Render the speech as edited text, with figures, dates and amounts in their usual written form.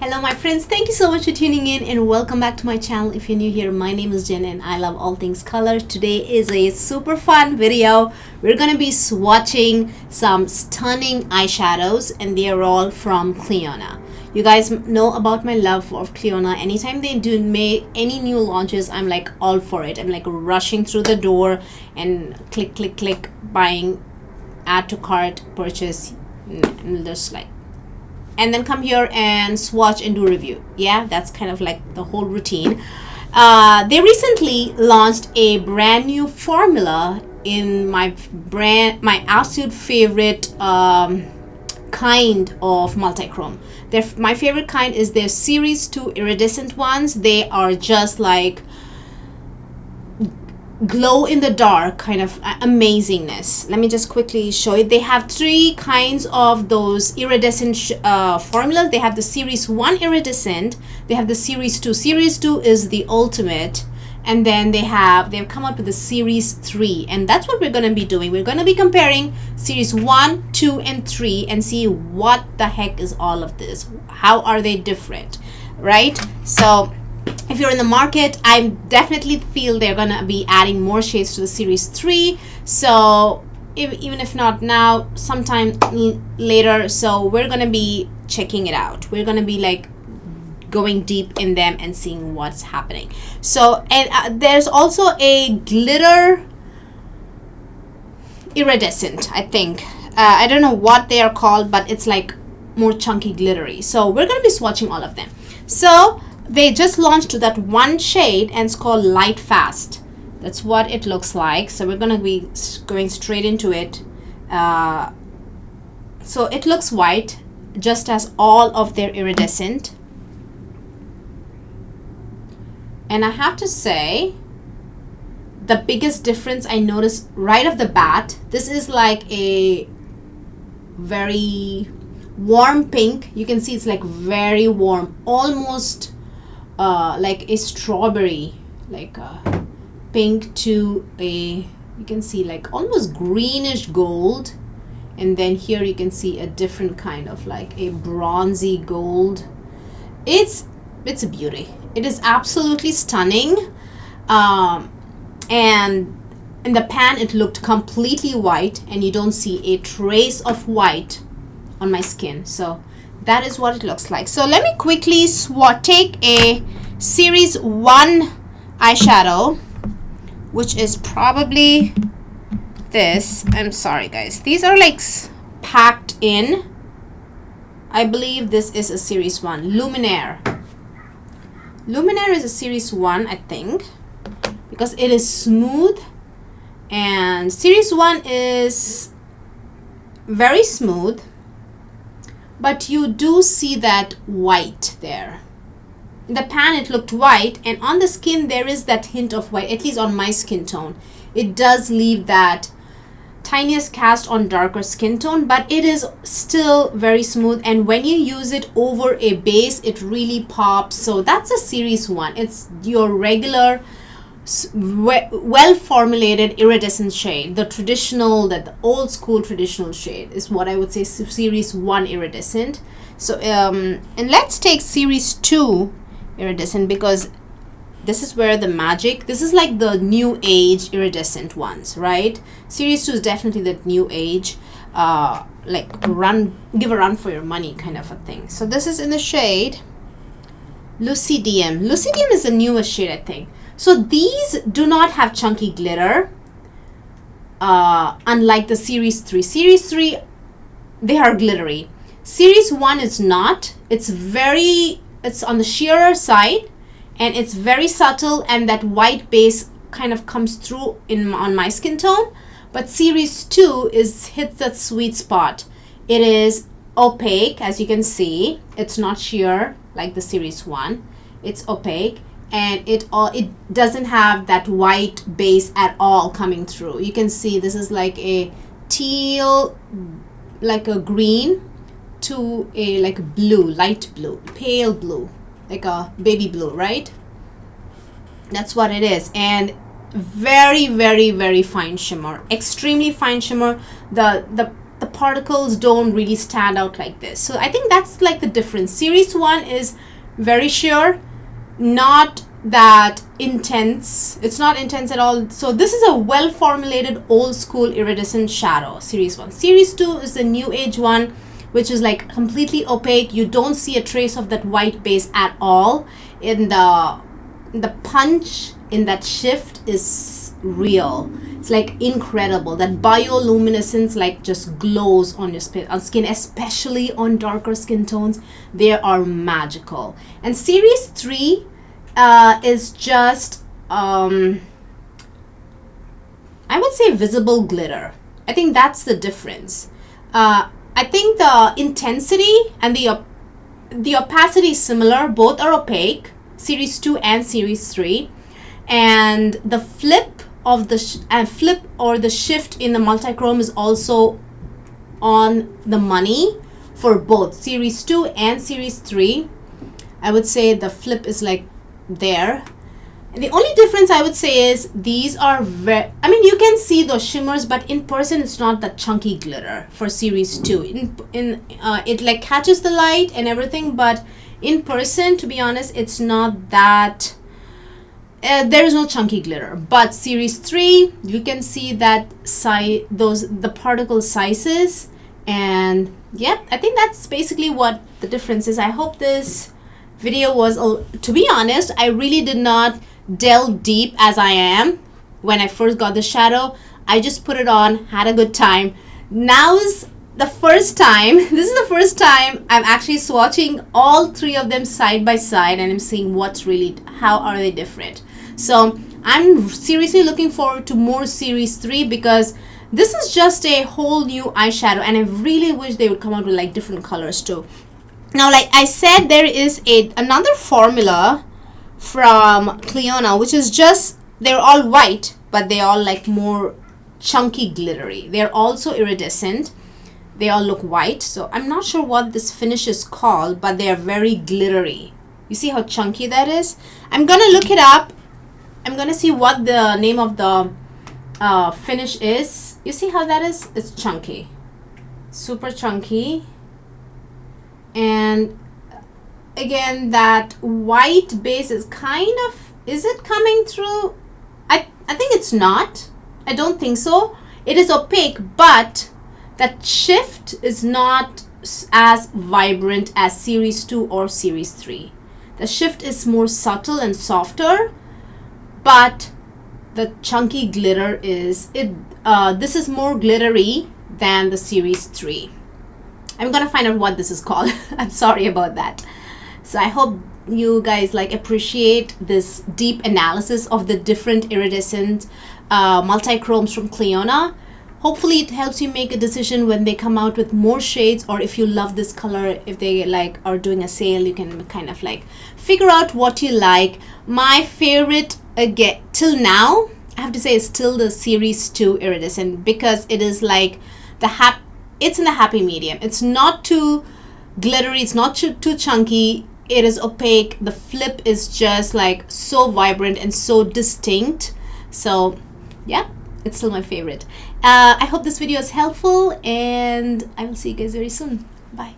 Hello my friends, thank you so much for tuning in and welcome back to my channel. If you're new here, my name is Jen and I love all things color. Today is a super fun video. We're going to be swatching some stunning eyeshadows and they are all from Clionadh. You guys know about my love of Clionadh. Anytime they do make any new launches, I'm like all for it. I'm like rushing through the door and click, click, click, buying, add to cart, purchase, and just like, and then come here and swatch and do review. Yeah, that's kind of like the whole routine. They recently launched a brand new formula in my absolute favorite kind of multi-chrome. My favorite kind is their series 2 iridescent ones. They are just like glow in the dark kind of amazingness. Let me just quickly show you. They have 3 kinds of those iridescent formulas. They have the series 1 iridescent, they have the series 2. Series 2 is the ultimate, and then they've come up with the series 3, and that's what we're going to be doing. We're going to be comparing series 1, 2 and 3 and see what the heck is all of this. How are they different, right? So if you're in the market, I definitely feel they're gonna be adding more shades to the series 3. So even if not now, sometime later. So we're gonna be checking it out. We're gonna be like going deep in them and seeing what's happening. So and there's also a glitter iridescent, I think. I don't know what they are called, but it's like more chunky glittery. So we're gonna be swatching all of them. So they just launched that one shade and it's called Lightfast. That's what it looks like. So we're going to be going straight into it. So it looks white, just as all of their iridescent. And I have to say, the biggest difference I noticed right off the bat, this is like a very warm pink. You can see it's like very warm, almost like a strawberry, like a pink to a, you can see like almost greenish gold, and then here you can see a different kind of like a bronzy gold. It's a beauty. It is absolutely stunning. And in the pan it looked completely white and you don't see a trace of white on my skin. So that is what it looks like. So let me quickly take a series 1 eyeshadow, which is probably this. I'm sorry guys, these are like packed in. I believe this is a series 1. Luminaire is a series 1, I think, because it is smooth, and series 1 is very smooth, but you do see that white there. In the pan it looked white, and on the skin there is that hint of white, at least on my skin tone. It does leave that tiniest cast on darker skin tone, but it is still very smooth, and when you use it over a base it really pops. So that's a series 1. It's your regular well formulated iridescent shade, the traditional, the old school traditional shade is what I would say series 1 iridescent. So and let's take series 2 iridescent, because this is where the magic, this is like the new age iridescent ones, right? Series 2 is definitely the new age, like give a run for your money kind of a thing. So this is in the shade Lucidum. Lucidum is the newest shade, I think. So these do not have chunky glitter, unlike the series 3. Series 3, they are glittery. Series 1 is not. It's on the sheerer side, and it's very subtle, and that white base kind of comes through on my skin tone. But series 2 hits that sweet spot. It is opaque, as you can see. It's not sheer like the series 1. It's opaque, and it doesn't have that white base at all coming through. You can see this is like a teal, like a green to a like blue, light blue, pale blue, like a baby blue, right? That's what it is. And very, very, very fine shimmer, extremely fine shimmer. The the particles don't really stand out like this. So I think that's like the difference. Series 1 is very sheer, not that intense. It's not intense at all. So this is a well formulated old school iridescent shadow, series 1. Series 2 is the new age one, which is like completely opaque. You don't see a trace of that white base at all. In the punch in that shift is real. It's like incredible. That bioluminescence like just glows on your skin, especially on darker skin tones. They are magical. And series 3 is just I would say visible glitter. I think that's the difference. I think the intensity and the opacity is similar. Both are opaque, series 2 and series 3, and the flip of the flip or the shift in the multichrome is also on the money for both series 2 and series 3. I would say the flip is like there. And the only difference I would say is these are very, I mean, you can see those shimmers, but in person it's not that chunky glitter for series 2. It like catches the light and everything, but in person, to be honest, it's not that there is no chunky glitter. But series 3, you can see that the particle sizes, and yeah, I think that's basically what the difference is. I hope this video was, to be honest, I really did not delve deep as I am when I first got the shadow. I just put it on, had a good time. Now is the first time, this is the first time I'm actually swatching all 3 of them side by side, and I'm seeing how are they different. So I'm seriously looking forward to more series 3, because this is just a whole new eyeshadow, and I really wish they would come out with like different colors too. Now, like I said, there is another formula from Clionadh, which is just, they're all white, but they all like more chunky glittery. They're also iridescent. They all look white. So I'm not sure what this finish is called, but they are very glittery. You see how chunky that is? I'm gonna look it up. I'm gonna see what the name of the finish is. You see how that is? It's chunky, super chunky. And again, that white base is kind of, is it coming through? I think it's not. I don't think so. It is opaque, but that shift is not as vibrant as series 2 or series 3. The shift is more subtle and softer, but the chunky glitter is this is more glittery than the series 3. I'm gonna find out what this is called. I'm sorry about that. So I hope you guys like appreciate this deep analysis of the different iridescent multi-chromes from Clionadh. Hopefully it helps you make a decision when they come out with more shades, or if you love this color, if they like are doing a sale, you can kind of like figure out what you like. My favorite again till now, I have to say, is still the series 2 iridescent, because it is like it's in the happy medium. It's not too glittery, it's not too chunky. It is opaque. The flip is just like so vibrant and so distinct. So yeah, it's still my favorite. I hope this video is helpful, and I will see you guys very soon. Bye.